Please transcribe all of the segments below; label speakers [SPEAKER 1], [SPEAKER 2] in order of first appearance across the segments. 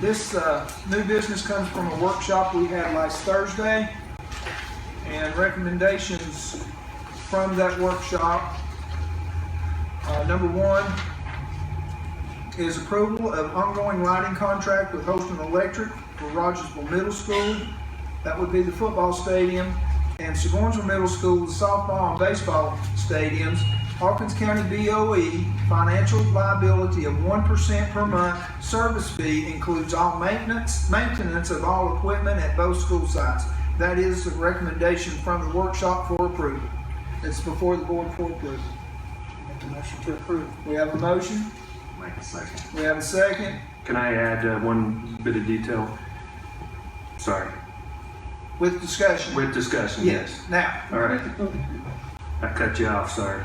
[SPEAKER 1] This new business comes from a workshop we had last Thursday, and recommendations from that workshop. Number one is approval of ongoing lighting contract with Holston Electric for Rogersville Middle School. That would be the football stadium, and Sigourneyville Middle School, the softball and baseball stadiums. Hawkins County BOE financial liability of 1% per month. Service fee includes all maintenance of all equipment at both school sites. That is the recommendation from the workshop for approval. It's before the board for approval. Make a motion to approve. We have a motion.
[SPEAKER 2] Make a second.
[SPEAKER 1] We have a second.
[SPEAKER 3] Can I add one bit of detail? Sorry.
[SPEAKER 1] With discussion.
[SPEAKER 3] With discussion.
[SPEAKER 1] Yes. Now.
[SPEAKER 3] All right. I cut you off. Sorry.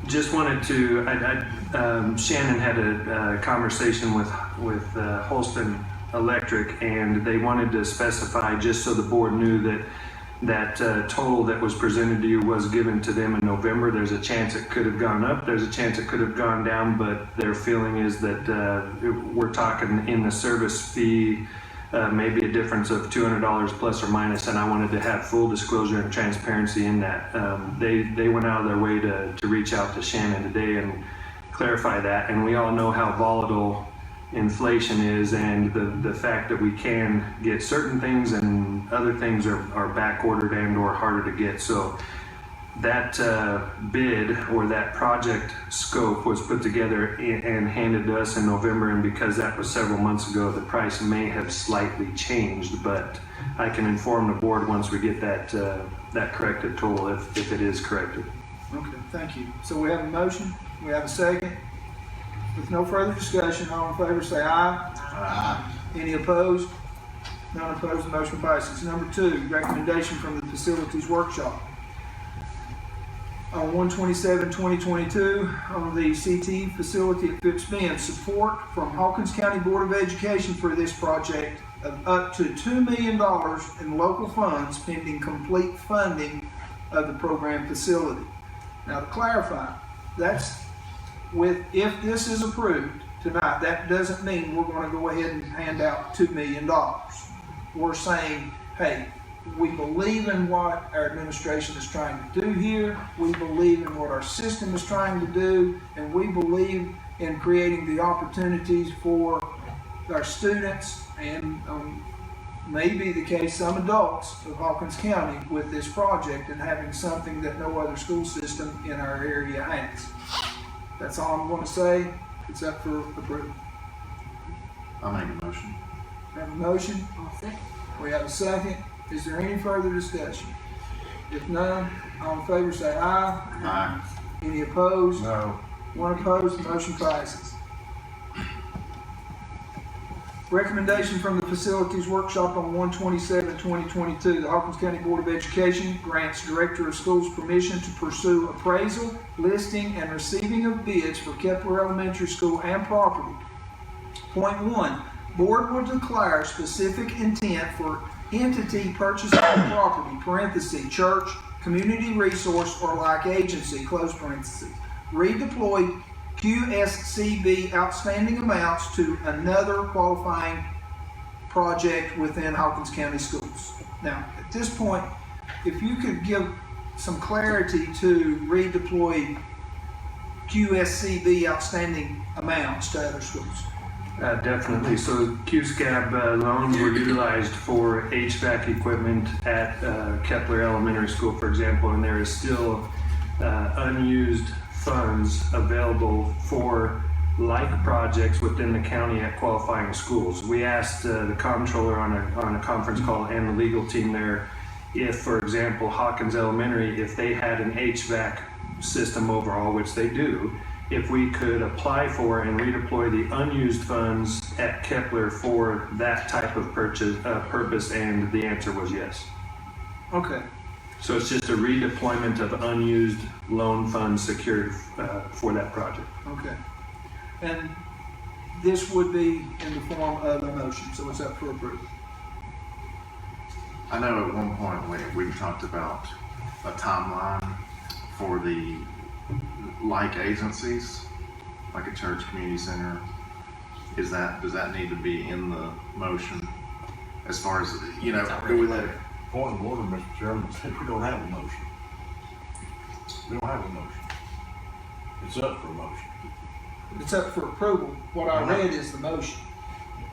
[SPEAKER 3] Just wanted to. Shannon had a conversation with Holston Electric, and they wanted to specify, just so the board knew, that total that was presented to you was given to them in November. There's a chance it could have gone up. There's a chance it could have gone down, but their feeling is that we're talking in the service fee, maybe a difference of $200 plus or minus, and I wanted to have full disclosure and transparency in that. They went out of their way to reach out to Shannon today and clarify that, and we all know how volatile inflation is, and the fact that we can get certain things and other things are back ordered and or harder to get. So that bid or that project scope was put together and handed to us in November, and because that was several months ago, the price may have slightly changed, but I can inform the board once we get that corrected total if it is corrected.
[SPEAKER 1] Okay, thank you. So we have a motion, we have a second. With no further discussion, all in favor say aye.
[SPEAKER 2] Aye.
[SPEAKER 1] Any opposed? None opposed, the motion passes. Number two, recommendation from the Facilities Workshop. On 1/27/2022, on the CT facility at Phipps Bend, support from Hawkins County Board of Education for this project of up to $2 million in local funds pending complete funding of the program facility. Now, to clarify, that's if this is approved tonight, that doesn't mean we're going to go ahead and hand out $2 million. We're saying, hey, we believe in what our administration is trying to do here. We believe in what our system is trying to do, and we believe in creating the opportunities for our students and maybe the case some adults of Hawkins County with this project and having something that no other school system in our area has. That's all I'm going to say. It's up for approval.
[SPEAKER 2] I'll make a motion.
[SPEAKER 1] We have a motion. We have a second. Is there any further discussion? If none, all in favor say aye.
[SPEAKER 2] Aye.
[SPEAKER 1] Any opposed?
[SPEAKER 2] No.
[SPEAKER 1] One opposed, the motion passes. Recommendation from the Facilities Workshop on 1/27/2022. The Hawkins County Board of Education grants Director of Schools permission to pursue appraisal, listing, and receiving of bids for Keplar Elementary School and property. Point 1. Board will declare specific intent for entity purchasing the property, parenthesis, church, community resource, or like agency, close parenthesis. Redeploy QSCB outstanding amounts to another qualifying project within Hawkins County Schools. Now, at this point, if you could give some clarity to redeploy QSCB outstanding amounts to other schools.
[SPEAKER 3] Definitely. So QSCAB loans were utilized for HVAC equipment at Keplar Elementary School, for example, and there is still unused funds available for like projects within the county at qualifying schools. We asked the comptroller on a conference call and the legal team there if, for example, Hawkins Elementary, if they had an HVAC system overhaul, which they do, if we could apply for and redeploy the unused funds at Kepler for that type of purpose, and the answer was yes.
[SPEAKER 1] Okay.
[SPEAKER 3] So it's just a redeployment of unused loan funds secured for that project.
[SPEAKER 1] Okay. And this would be in the form of a motion, so it's up for approval.
[SPEAKER 2] I know at one point we talked about a timeline for the like agencies, like a church, community center, does that need to be in the motion? As far as, do we let it?
[SPEAKER 4] Point of order, Mr. Chairman, since we don't have a motion. We don't have a motion. It's up for a motion.
[SPEAKER 1] It's up for approval. What I read is the motion.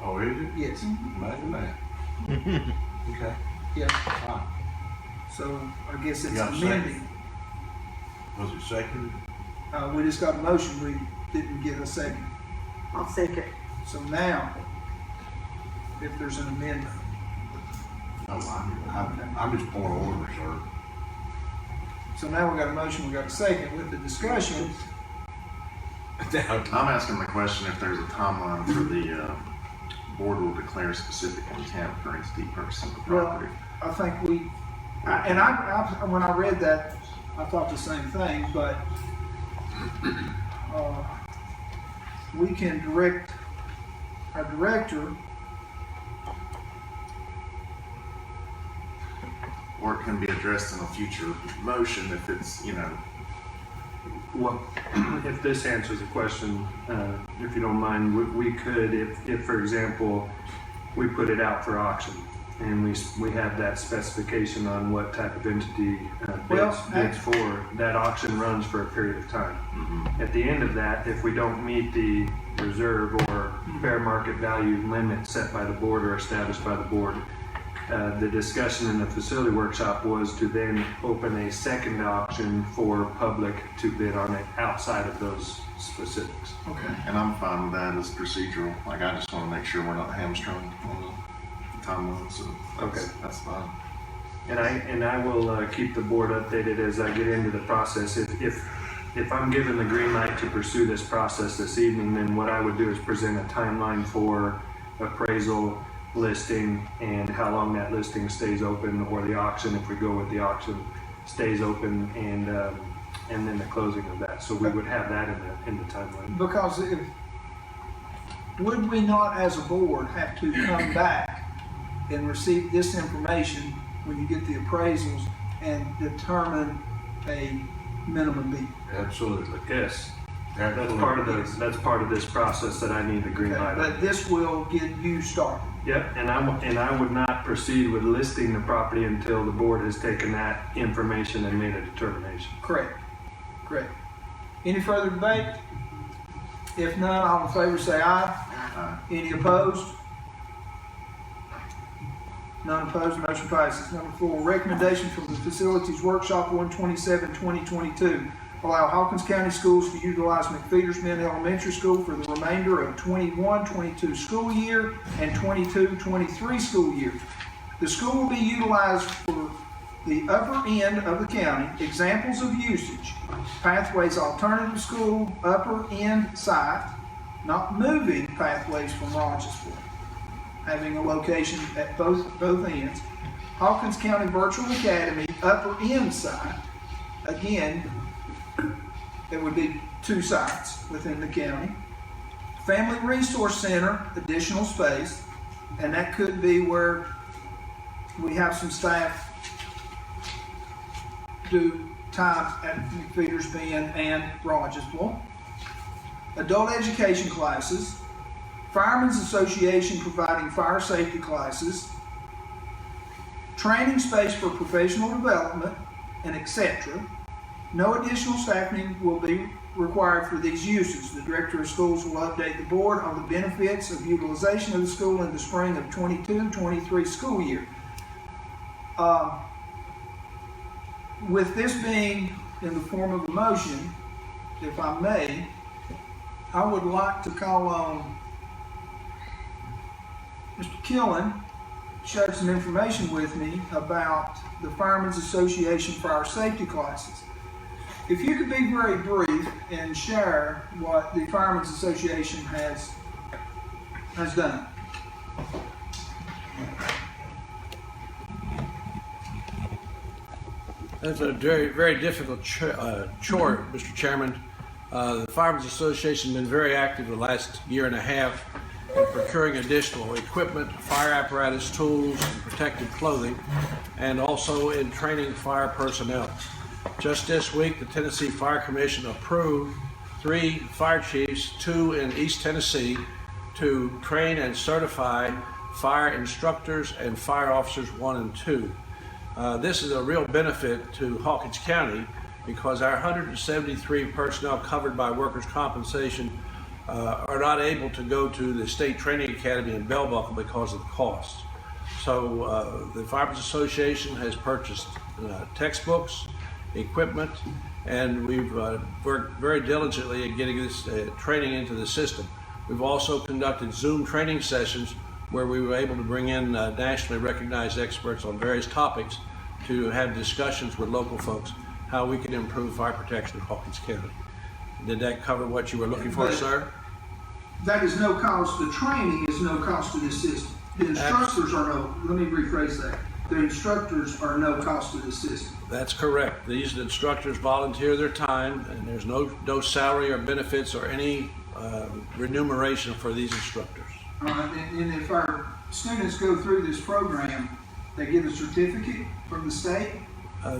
[SPEAKER 4] Oh, is it?
[SPEAKER 1] Yes.
[SPEAKER 4] Imagine that. Okay.
[SPEAKER 1] Yeah.
[SPEAKER 4] Fine.
[SPEAKER 1] So I guess it's
[SPEAKER 4] You got a second?
[SPEAKER 1] amending.
[SPEAKER 4] Was it seconded?
[SPEAKER 1] We just got a motion. We didn't get a second.
[SPEAKER 5] I'll second.
[SPEAKER 1] So now, if there's an amendment,
[SPEAKER 4] No, I'm just point of order, sir.
[SPEAKER 1] so now we got a motion, we got a second with the discussion.
[SPEAKER 2] I'm asking the question if there's a timeline for the board will declare specific intent for entity purchasing the
[SPEAKER 1] Well,
[SPEAKER 2] property.
[SPEAKER 1] I think when I read that, I thought the same thing, but we can direct our director.
[SPEAKER 2] Or it can be addressed in a future motion if it's,
[SPEAKER 3] Well, if this answers the question, if you don't mind, we could, if for example, we put it out for auction and we have that specification on what type of entity bids for, that auction runs for a period of time.
[SPEAKER 2] mm-hmm.
[SPEAKER 3] At the end of that, if we don't meet the reserve or fair market value limit set by the board or established by the board, the discussion in the facility workshop was to then open a second auction for public to bid on it outside of those specifics.
[SPEAKER 1] Okay.
[SPEAKER 2] And I'm fine with that as procedural. Like, I just want to make sure we're not hamstrung on the timeline, so that's fine.
[SPEAKER 3] And I will keep the board updated as I get into the process. If I'm given the green light to pursue this process this evening, then what I would do is present a timeline for appraisal, listing, and how long that listing stays open, or the auction, if we go with the auction, stays open, and then the closing of that. So we would have that in the timeline.
[SPEAKER 1] Because would we not as a board have to come back and receive this information when you get the appraisals and determine a minimum bid?
[SPEAKER 4] Absolutely.
[SPEAKER 3] Yes, that's part of this process that I need the green light on.
[SPEAKER 1] But this will get you started.
[SPEAKER 3] Yep, and I would not proceed with listing the property until the board has taken that information and made a determination.
[SPEAKER 1] Correct. Correct. Any further debate? If none, all in favor say aye. Any opposed? None opposed, motion passes. Number 4, recommendation from the Facilities Workshop 127-2022. Allow Hawkins County Schools to utilize McPheeter's Elementary School for the remainder of 21-22 school year and 22-23 school year. The school will be utilized for the upper end of the county. Examples of usage: Pathways Alternative School, upper end site, not moving Pathways from Rogersville, having a location at both ends. Hawkins County Virtual Academy, upper end site, again, there would be 2 sites within the county. Family Resource Center, additional space, and that could be where we have some staff do time at McPheeter's Bend and Rogersville. Adult education classes, Firemen's Association providing fire safety classes, training space for professional development, and etc. No additional staffing will be required for these uses. The Director of Schools will update the board on the benefits of utilization of the school in the spring of 22-23 school year. With this being in the form of a motion, if I may, I would like to call on Mr. Killen, shared some information with me about the Firemen's Association fire safety classes. If you could be very brief and share what the Firemen's Association has done.
[SPEAKER 6] That's a very, very difficult chore, Mr. Chairman. The Firemen's Association has been very active the last year and a half in procuring additional equipment, fire apparatus, tools, and protective clothing, and also in training fire personnel. Just this week, the Tennessee Fire Commission approved 3 fire chiefs, 2 in East Tennessee, to train and certify fire instructors and fire officers 1 and 2. This is a real benefit to Hawkins County because our 173 personnel covered by workers' compensation are not able to go to the State Training Academy in Bell Buckle because of the cost. So the Firemen's Association has purchased textbooks, equipment, and we've worked very diligently at getting this training into the system. We've also conducted Zoom training sessions where we were able to bring in nationally recognized experts on various topics to have discussions with local folks how we can improve fire protection in Hawkins County. Did that cover what you were looking for, sir?
[SPEAKER 1] That is no cost, the training is no cost to this system. The instructors are no, let me rephrase that. The instructors are no cost to the system.
[SPEAKER 6] That's correct. These instructors volunteer their time, and there's no salary or benefits or any remuneration for these instructors.
[SPEAKER 1] All right, and if our students go through this program, they get a certificate from the state?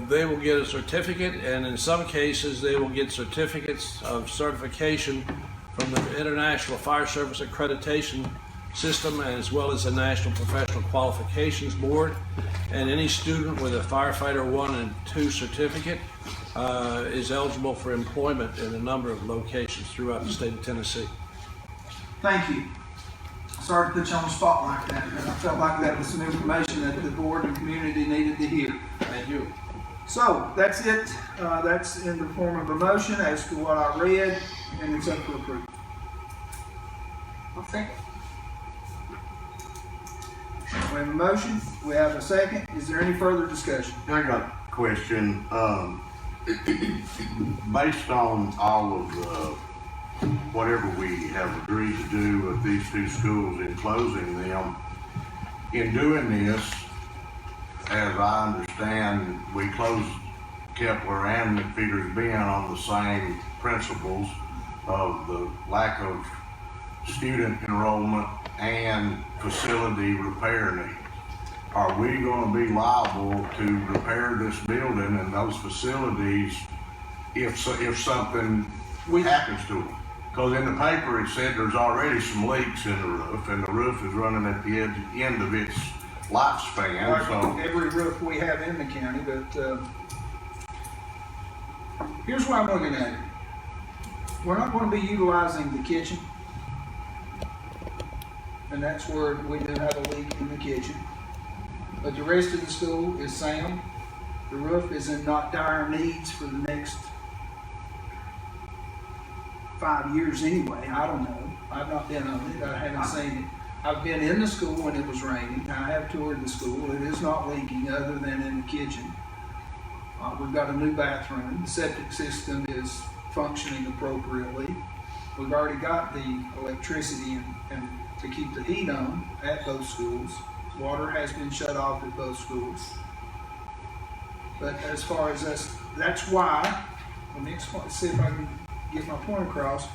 [SPEAKER 6] They will get a certificate, and in some cases, they will get certificates of certification from the International Fire Service Accreditation System, as well as the National Professional Qualifications Board. And any student with a firefighter 1 and 2 certificate is eligible for employment in a number of locations throughout the state of Tennessee.
[SPEAKER 1] Thank you. Sorry to put you on the spot like that, but I felt like that was some information that the board and community needed to hear.
[SPEAKER 6] Thank you.
[SPEAKER 1] So, that's it. That's in the form of a motion as to what I read, and it's up for approval.
[SPEAKER 5] Okay.
[SPEAKER 1] We have a motion, we have a second. Is there any further discussion?
[SPEAKER 4] I got a question. Based on all of the, whatever we have agreed to do with these 2 schools in closing them, in doing this, as I understand, we closed Keplar and McPheeter's being on the same principles of the lack of student enrollment and facility repair needs. Are we going to be liable to repair this building and those facilities if something happens to them? Because in the paper it said there's already some leaks in the roof, and the roof is running at the end of its lifespan.
[SPEAKER 1] Like
[SPEAKER 4] So
[SPEAKER 1] every roof we have in the county, but here's why I'm looking at it. We're not going to be utilizing the kitchen, and that's where we do have a leak in the kitchen. But the rest of the school is sound. The roof is in not dire needs for the next 5 years anyway. I don't know. I've not been on it. I haven't seen it. I've been in the school when it was raining. I have toured the school. It is not leaking other than in the kitchen. We've got a new bathroom. The septic system is functioning appropriately. We've already got the electricity and to keep the heat on at both schools. Water has been shut off at both schools. But as far as us, that's why, let me explain, see if I can get my point across.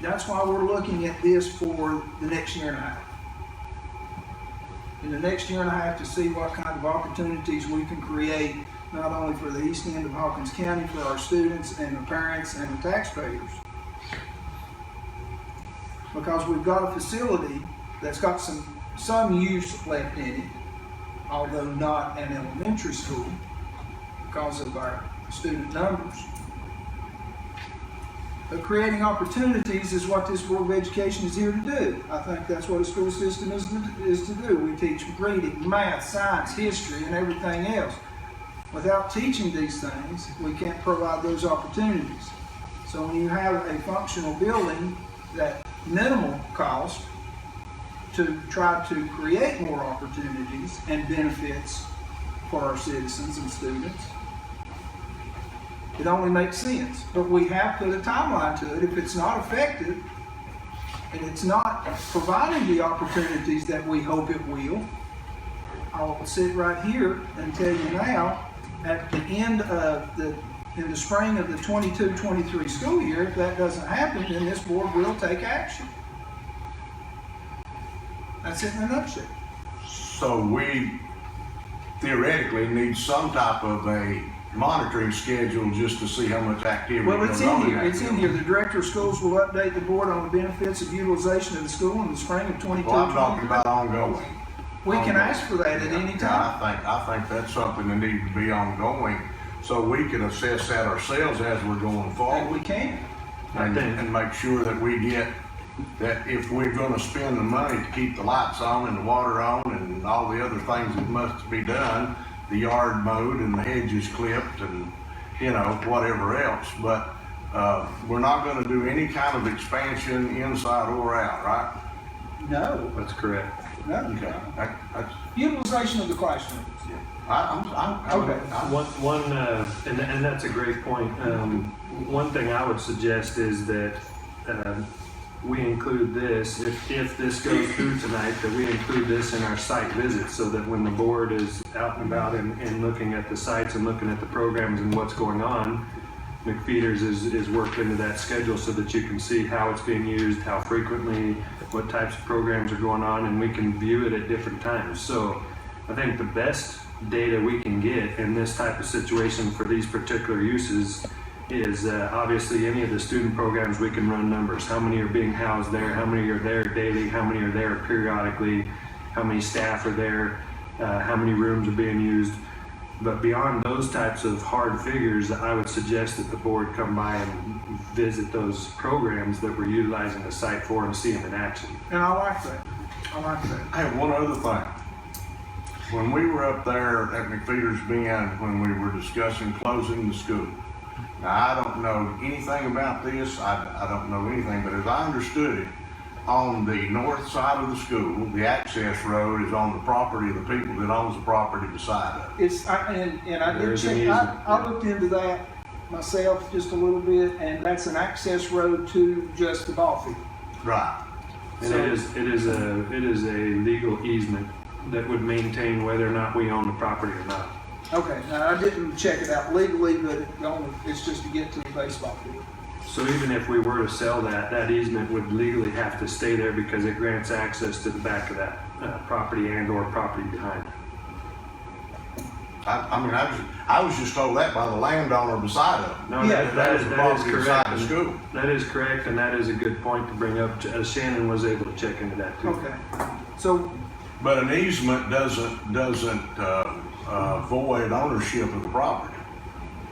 [SPEAKER 1] That's why we're looking at this for the next year and a half. In the next year and a half, to see what kind of opportunities we can create, not only for the east end of Hawkins County, for our students and the parents and the taxpayers. Because we've got a facility that's got some use left in it, although not an elementary school, because of our student numbers. But creating opportunities is what this Board of Education is here to do. I think that's what a school system is to do. We teach reading, math, science, history, and everything else. Without teaching these things, we can't provide those opportunities. So when you have a functional building that minimal cost to try to create more opportunities and benefits for our citizens and students, it only makes sense. But we have put a timeline to it. If it's not effective and it's not providing the opportunities that we hope it will, I'll sit right here and tell you now, at the end of in the spring of the 22-23 school year, if that doesn't happen, then this board will take action. That's it in a nutshell.
[SPEAKER 4] we theoretically need some type of a monitoring schedule just to see how much activity
[SPEAKER 1] Well, it's
[SPEAKER 4] goes on
[SPEAKER 1] in here,
[SPEAKER 4] that
[SPEAKER 1] it's in
[SPEAKER 4] building.
[SPEAKER 1] here. The director of schools will update the board on the benefits of utilization of the school in the spring of 22.
[SPEAKER 4] Well, I'm talking about ongoing.
[SPEAKER 1] We can
[SPEAKER 4] Ongoing.
[SPEAKER 1] ask for that at any
[SPEAKER 4] Yeah,
[SPEAKER 1] time.
[SPEAKER 4] I think that's something that needs to be ongoing, so we can assess that ourselves as we're going
[SPEAKER 1] And
[SPEAKER 4] forward.
[SPEAKER 1] we can.
[SPEAKER 4] And make sure that we get, that if we're gonna spend the money to keep the lights on and the water on and all the other things that must be done, the yard mowed and the hedges clipped and, you know, whatever else, but, we're not gonna do any kind of expansion inside or out, right?
[SPEAKER 1] No,
[SPEAKER 3] That's correct.
[SPEAKER 1] no.
[SPEAKER 4] Okay, that's,
[SPEAKER 1] Utilization of the classrooms. Okay.
[SPEAKER 3] And that's a great point. One thing I would suggest is that we include this, if this goes through tonight, that we include this in our site visits so that when the board is out and about and looking at the sites and looking at the programs and what's going on, McPheeter's is worked into that schedule so that you can see how it's being used, how frequently, what types of programs are going on, and we can view it at different times. So I think the best data we can get in this type of situation for these particular uses is obviously any of the student programs. We can run numbers. How many are being housed there? How many are there daily? How many are there periodically? How many staff are there? How many rooms are being used? But beyond those types of hard figures, I would suggest that the board come by and visit those programs that we're utilizing the site for and see them in action.
[SPEAKER 1] And I like that. I like that.
[SPEAKER 4] I have one other thing. When we were up there at McPheeter's Bend, when we were discussing closing the school, now I don't know anything about this, I don't know anything, but as I understood it, on the north side of the school, the access road is on the property of the people that owns the property beside of it.
[SPEAKER 1] And I did
[SPEAKER 3] There's an
[SPEAKER 1] check,
[SPEAKER 3] easement,
[SPEAKER 1] I looked into that myself just a little bit, and that's an access road to just the ball field.
[SPEAKER 4] Right.
[SPEAKER 3] And it is a legal easement that would maintain whether or not we own the property or not.
[SPEAKER 1] Okay, now I didn't check it out legally, but it's just to get to the baseball field.
[SPEAKER 3] So even if we were to sell that easement would legally have to stay there because it grants access to the back of that property and or property behind it.
[SPEAKER 4] I was just told that by the landowner beside of it.
[SPEAKER 3] No,
[SPEAKER 1] Yeah,
[SPEAKER 3] that is
[SPEAKER 4] property
[SPEAKER 3] correct.
[SPEAKER 4] beside the school.
[SPEAKER 3] That is correct, and that is a good point to bring up. Shannon was able to check into that too.
[SPEAKER 1] Okay, so,
[SPEAKER 4] But an easement doesn't void ownership of the property.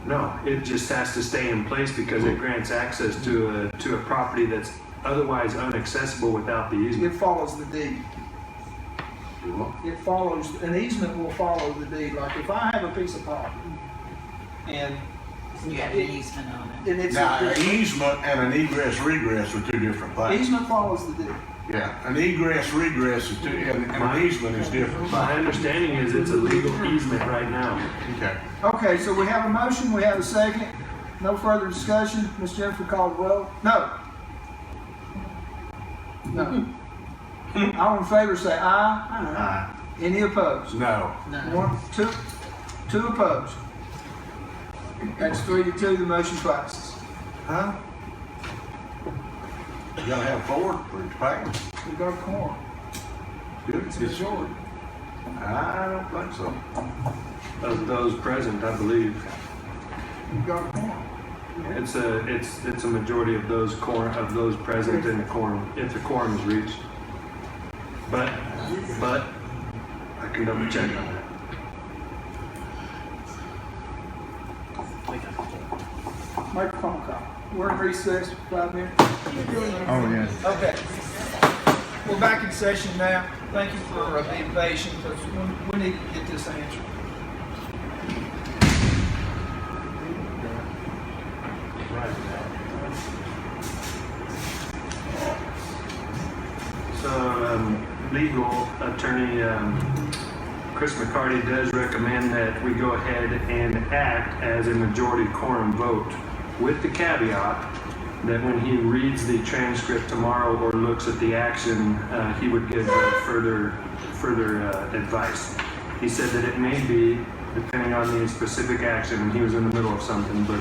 [SPEAKER 3] No, it just has to stay in place because it grants access to a property that's otherwise inaccessible without the easement.
[SPEAKER 1] it follows the deed. It follows, an easement will follow the deed. Like if I have a piece of property and
[SPEAKER 5] You have an easement on it.
[SPEAKER 1] and it's,
[SPEAKER 4] Now, an easement and an egress regress are two different things.
[SPEAKER 1] easement follows the deed.
[SPEAKER 4] Yeah, an egress regress is two, and an easement is different.
[SPEAKER 3] My understanding is it's a legal easement right now.
[SPEAKER 4] Okay.
[SPEAKER 1] Okay, so we have a motion, we have a second. No further discussion. Ms. Jennifer called the roll. No. No. All in favor say aye. Any opposed?
[SPEAKER 4] No.
[SPEAKER 1] One, two opposed. That's 3-2, the motion passes. Huh?
[SPEAKER 4] You gotta have four for it to pass.
[SPEAKER 1] We got a quorum.
[SPEAKER 4] Good. It's majority. I don't think so.
[SPEAKER 3] Of those present, I believe.
[SPEAKER 1] We got a quorum.
[SPEAKER 3] It's a majority of those present in the quorum, if the quorum is reached. But I can double check on that.
[SPEAKER 1] Make a phone call. We're in recess for 5 minutes.
[SPEAKER 7] Oh, yeah.
[SPEAKER 1] Okay. We're back in session now. Thank you for being patient, because we need to get this answered.
[SPEAKER 3] So, legal attorney Chris McCarty does recommend that we go ahead and act as a majority quorum vote, with the caveat that when he reads the transcript tomorrow or looks at the action, he would give further advice. He said that it may be, depending on the specific action, and he was in the middle of something, but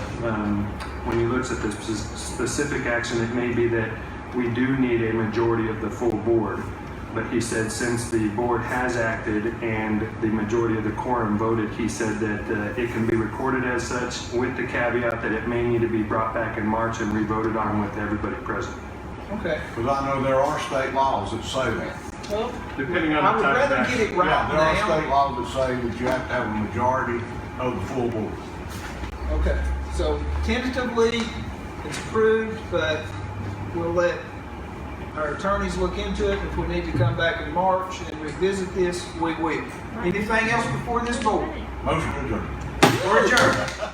[SPEAKER 3] when he looks at the specific action, it may be that we do need a majority of the full board. But he said since the board has acted and the majority of the quorum voted, he said that it can be recorded as such with the caveat that it may need to be brought back in March and re-voted on with everybody present.
[SPEAKER 1] Okay.
[SPEAKER 4] Because I know there are state laws that say that.
[SPEAKER 1] Well,
[SPEAKER 3] Depending on
[SPEAKER 1] I
[SPEAKER 3] the
[SPEAKER 1] would
[SPEAKER 3] type of
[SPEAKER 1] rather
[SPEAKER 3] action.
[SPEAKER 1] get it right
[SPEAKER 4] Yeah, there are
[SPEAKER 1] now.
[SPEAKER 4] state laws that say that you have to have a majority of the full board.
[SPEAKER 1] Okay, so tentatively, it's approved, but we'll let our attorneys look into it. If we need to come back in March and revisit this, we will. Anything else before this board?
[SPEAKER 4] Motion to adjourn.
[SPEAKER 1] We're adjourned.